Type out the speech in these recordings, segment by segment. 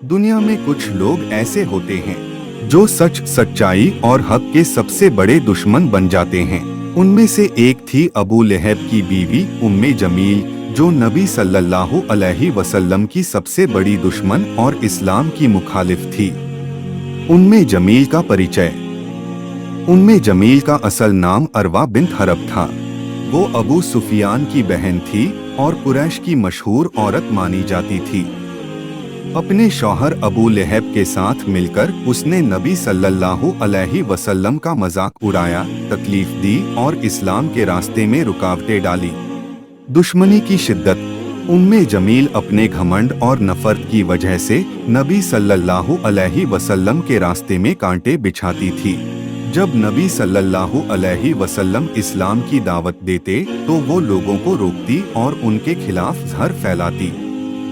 दुनिया में कुछ लोग ऐसे होते हैं जो सच, सच्चाई और हक के सबसे बड़े दुश्मन बन जाते हैं। उनमें से एक थी अबू लहब की बीवी उम्मे जमील, जो नबी सल्लल्लाहु अलैहि वसल्लम की सबसे बड़ी दुश्मन और इस्लाम की मुखालिफ थी। उम्मे जमील का परिचय। उम्मे जमील का असल नाम अरवा बिन्त हरब था। वो अबू सुफियान की बहन थी और कुरैश की मशहूर औरत मानी जाती थी। अपने शौहर अबू लहब के साथ मिलकर उसने नबी सल्लल्लाहु अलैहि वसल्लम का मजाक उड़ाया, तकलीफ दी और इस्लाम के रास्ते में रुकावटें डाली। दुश्मनी की शिद्दत। उम्मे जमील अपने घमंड और नफरत की वजह से नबी सल्लल्लाहु अलैहि वसल्लम के रास्ते में कांटे बिछाती थी। जब नबी सल्लल्लाहु अलैहि वसल्लम इस्लाम की दावत देते तो वो लोगों को रोकती और उनके खिलाफ जहर फैलाती।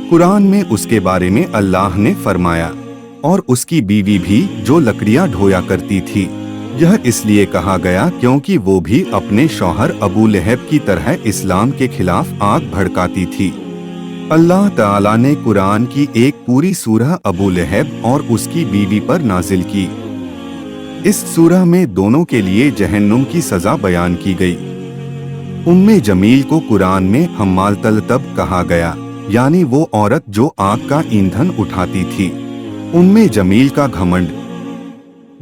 कुरान में उसके बारे में अल्लाह ने फरमाया, और उसकी बीवी भी जो लकड़ियां ढोया करती थी। यह इसलिए कहा गया क्योंकि वो भी अपने शौहर अबू लहब की तरह इस्लाम के खिलाफ आग भड़काती थी। अल्लाह ताला ने कुरान की एक पूरी सूरह अबू लहब और उसकी बीवी पर नाजिल की। इस सूरह में दोनों के लिए जहन्नुम की सजा बयान की गई। उम्मे जमील को कुरान में हम्माल तब कहा गया, यानी वो औरत जो आग का ईंधन उठाती थी। उम्मे जमील का घमंड।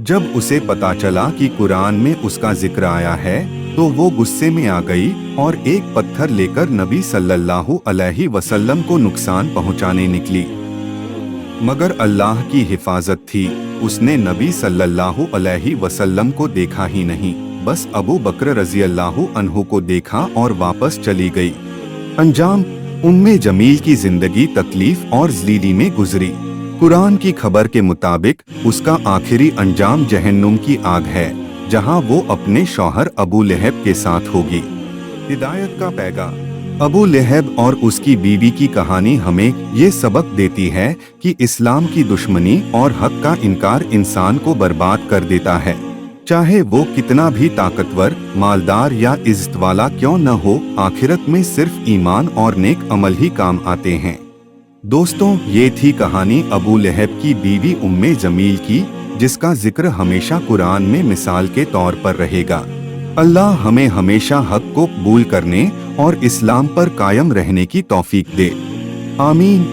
जब उसे पता चला कि कुरान में उसका जिक्र आया है तो वो गुस्से में आ गई और एक पत्थर लेकर नबी सल्लल्लाहु अलैहि वसल्लम को नुकसान पहुंचाने निकली। मगर अल्लाह की हिफाजत थी। उसने नबी सल्लल्लाहु अलैहि वसल्लम को देखा ही नहीं, बस अबू बकर रज़ी अल्लाहु अन्हु को देखा और वापस चली गई। अंजाम। उम्मे जमील की जिंदगी तकलीफ और ज़लीली में गुजरी। कुरान की खबर के मुताबिक उसका आखिरी अंजाम जहन्नुम की आग है, जहां वो अपने शौहर अबू लहब के साथ होगी। हिदायत का पैगाम। अबू लहब और उसकी बीवी की कहानी हमें ये सबक देती है कि इस्लाम की दुश्मनी और हक का इनकार इंसान को बर्बाद कर देता है। चाहे वो कितना भी ताकतवर, मालदार या इज्जत वाला क्यों न हो, आखिरत में सिर्फ ईमान और नेक अमल ही काम आते हैं। दोस्तों, ये थी कहानी अबू लहब की बीवी उम्मे जमील की, जिसका जिक्र हमेशा कुरान में मिसाल के तौर पर रहेगा। अल्लाह हमें हमेशा हक को कबूल करने और इस्लाम पर कायम रहने की तौफीक दे। आमीन।